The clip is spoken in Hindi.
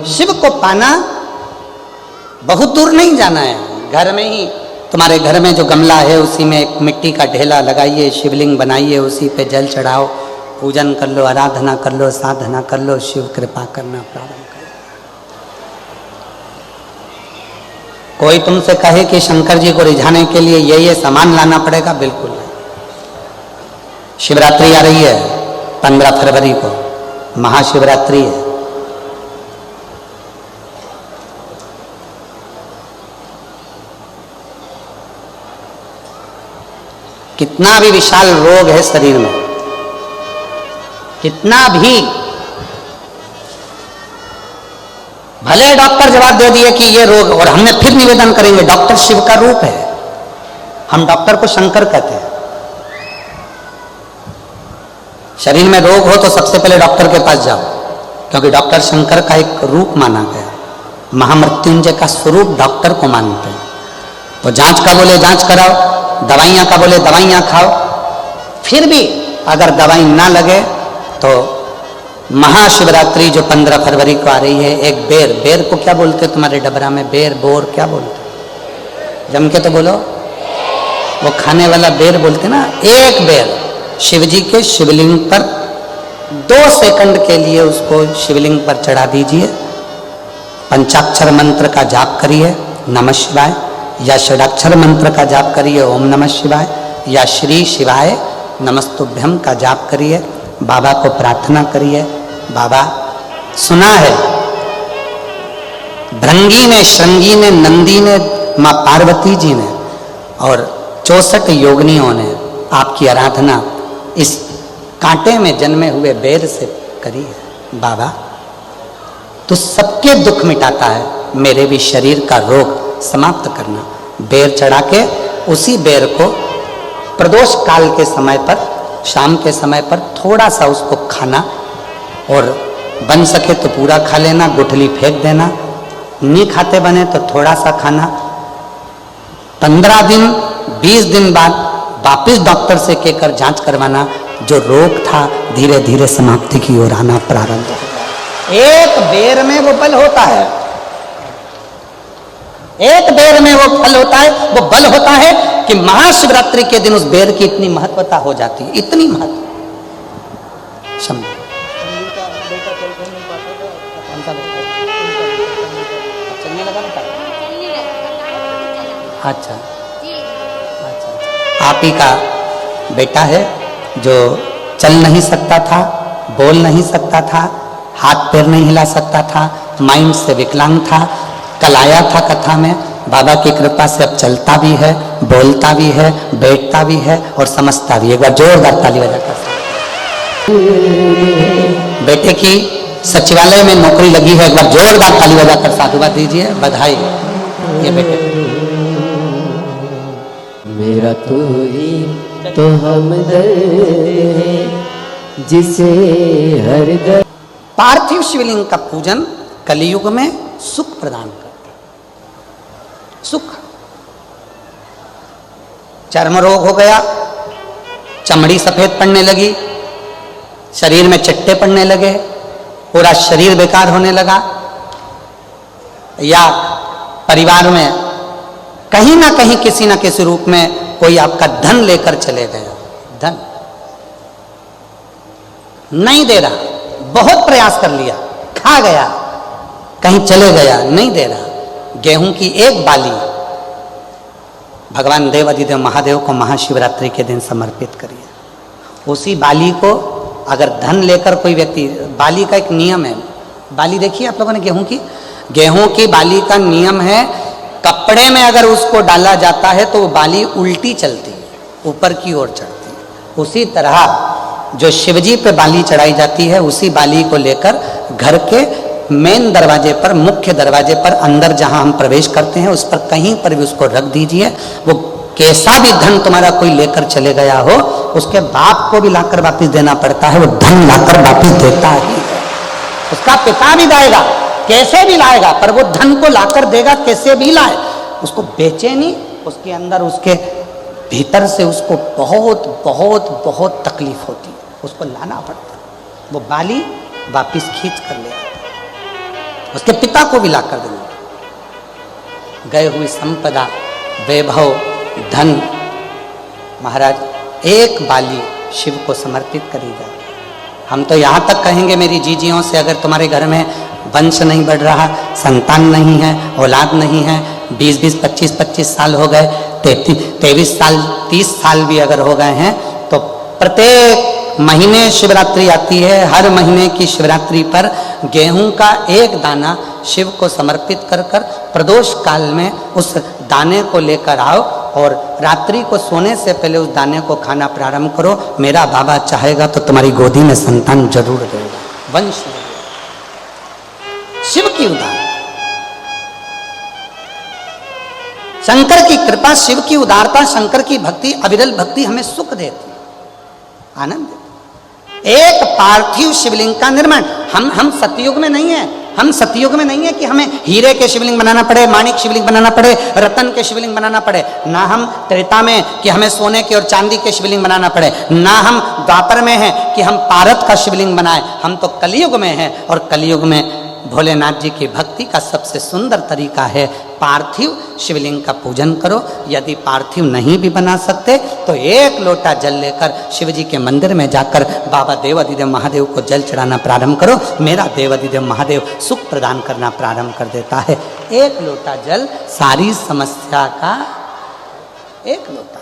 शिव को पाना बहुत दूर नहीं जाना है, घर में ही तुम्हारे घर में जो गमला है उसी में एक मिट्टी का ढेला लगाइए, शिवलिंग बनाइए, उसी पे जल चढ़ाओ, पूजन कर लो, आराधना कर लो, साधना कर लो, शिव कृपा करना प्रारंभ करो। कोई तुमसे कहे कि शंकर जी को रिझाने के लिए ये सामान लाना पड़ेगा, बिल्कुल नहीं। शिवरात्रि आ रही है 15 फरवरी को, महाशिवरात्रि है। कितना भी विशाल रोग है शरीर में, कितना भी, भले डॉक्टर जवाब दे दिए कि ये रोग, और हमने फिर निवेदन करेंगे डॉक्टर शिव का रूप है, हम डॉक्टर को शंकर कहते हैं। शरीर में रोग हो तो सबसे पहले डॉक्टर के पास जाओ, क्योंकि डॉक्टर शंकर का एक रूप माना गया, महामृत्युंजय का स्वरूप डॉक्टर को मानते हैं। तो जांच का बोले जांच कराओ, दवाइयां का बोले दवाइयां खाओ, फिर भी अगर दवाई ना लगे तो महाशिवरात्रि जो 15 फरवरी को आ रही है, एक बेर, बेर को क्या बोलते तुम्हारे डबरा में, बेर बोर क्या बोलते, जम के तो बोलो, वो खाने वाला बेर बोलते ना, एक बेर शिव जी के शिवलिंग पर 2 सेकंड के लिए उसको शिवलिंग पर चढ़ा दीजिए, पंचाक्षर मंत्र का जाप करिए नमः शिवाय, या षडाक्षर मंत्र का जाप करिए ओम नमः शिवाय, या श्री शिवाय नमस्तुभ्यम का जाप करिए, बाबा को प्रार्थना करिए। बाबा, सुना है भृंगी ने, श्रृंगी ने, नंदी ने, माँ पार्वती जी ने और 64 योगिनियों ने आपकी आराधना इस कांटे में जन्मे हुए बेर से करी है। बाबा तो सबके दुख मिटाता है, मेरे भी शरीर का रोग समाप्त करना। बेर चढ़ा के उसी बेर को प्रदोष काल के समय पर, शाम के समय पर थोड़ा सा उसको खाना, और बन सके तो पूरा खा लेना, गुठली फेंक देना, नहीं खाते बने तो थोड़ा सा खाना। 15 दिन 20 दिन बाद वापिस डॉक्टर से कहकर जांच करवाना, जो रोग था धीरे धीरे समाप्ति की ओर आना प्रारंभ होगा। एक बेर में वो बल होता है, एक बेर में वो फल होता है, वो बल होता है कि महाशिवरात्रि के दिन उस बेर की इतनी महत्वता हो जाती है, इतनी महत्व। चलने लगा बेटा? अच्छा, आप ही का बेटा है जो चल नहीं सकता था, बोल नहीं सकता था, हाथ पैर नहीं हिला सकता था, माइंड से विकलांग था। कल आया था कथा में, बाबा की कृपा से अब चलता भी है, बोलता भी है, बैठता भी है और समझता भी है। एक बार जोरदार ताली बजाकर। बेटे की सचिवालय में नौकरी लगी है, एक बार जोरदार ताली बजाकर साधुवाद दीजिए, बधाई। ये बेटे मेरा तो ही तो हमदर्द है जिसे हर दर्द। पार्थिव शिवलिंग का पूजन कलियुग में सुख प्रदान करता है, सुख। चर्म रोग हो गया, चमड़ी सफेद पड़ने लगी, शरीर में चट्टे पड़ने लगे, पूरा शरीर बेकार होने लगा, या परिवार में कहीं ना कहीं किसी ना किसी रूप में कोई आपका धन लेकर चले गया, धन नहीं दे रहा, बहुत प्रयास कर लिया, खा गया, कहीं चले गया, नहीं दे रहा। गेहूं की एक बाली भगवान देव अधिदेव महादेव को महाशिवरात्रि के दिन समर्पित करिए। उसी बाली को अगर धन लेकर कोई व्यक्ति, बाली का एक नियम है, बाली देखिए आप लोगों ने गेहूं की बाली का नियम है, कपड़े में अगर उसको डाला जाता है तो वो बाली उल्टी चलती है, ऊपर की ओर चढ़ती है। उसी तरह जो शिवजी पे बाली चढ़ाई जाती है, उसी बाली को लेकर घर के मेन दरवाजे पर, मुख्य दरवाजे पर, अंदर जहां हम प्रवेश करते हैं उस पर कहीं पर भी उसको रख दीजिए। वो कैसा भी धन तुम्हारा कोई लेकर चले गया हो, उसके बाप को भी लाकर वापिस देना पड़ता है, वो धन लाकर वापिस देता ही है। उसका पिता भी लाएगा, कैसे भी लाएगा, पर वो धन को लाकर देगा, कैसे भी लाए, उसको बेचे नहीं, उसके अंदर, उसके भीतर से उसको बहुत बहुत बहुत तकलीफ होती है, उसको लाना पड़ता है। वो बाली वापिस खींच कर ले, उसके पिता को भी ला कर दूंगा। गए हुई संपदा, वैभव, धन, महाराज एक बाली शिव को समर्पित करी जाए। हम तो यहाँ तक कहेंगे मेरी जीजियों से, अगर तुम्हारे घर में वंश नहीं बढ़ रहा, संतान नहीं है, औलाद नहीं है, 20-20, 25-25 साल हो गए, 23 साल, 30 साल भी अगर हो गए हैं, तो प्रत्येक महीने शिवरात्रि आती है, हर महीने की शिवरात्रि पर गेहूं का एक दाना शिव को समर्पित कर कर प्रदोष काल में उस दाने को लेकर आओ और रात्रि को सोने से पहले उस दाने को खाना प्रारंभ करो। मेरा बाबा चाहेगा तो तुम्हारी गोदी में संतान जरूर देगा, वंश देगा। शिव की उदारता, शंकर की कृपा, शिव की उदारता, शंकर की भक्ति, अविरल भक्ति हमें सुख देती, आनंद देती। एक पार्थिव शिवलिंग का निर्माण, हम सतयुग में नहीं है, हम सतयुग में नहीं है कि हमें हीरे के शिवलिंग बनाना पड़े, माणिक शिवलिंग बनाना पड़े, रतन के शिवलिंग बनाना पड़े। ना हम त्रेता में कि हमें सोने के और चांदी के शिवलिंग बनाना पड़े, ना हम द्वापर में हैं कि हम पारत का शिवलिंग बनाए। हम तो कलयुग में हैं और कलयुग में भोलेनाथ जी की भक्ति का सबसे सुंदर तरीका है पार्थिव शिवलिंग का पूजन करो। यदि पार्थिव नहीं भी बना सकते तो एक लोटा जल लेकर शिव जी के मंदिर में जाकर बाबा देवाधिदेव महादेव को जल चढ़ाना प्रारंभ करो। मेरा देवाधिदेव महादेव सुख प्रदान करना प्रारंभ कर देता है। एक लोटा जल सारी समस्या का, एक लोटा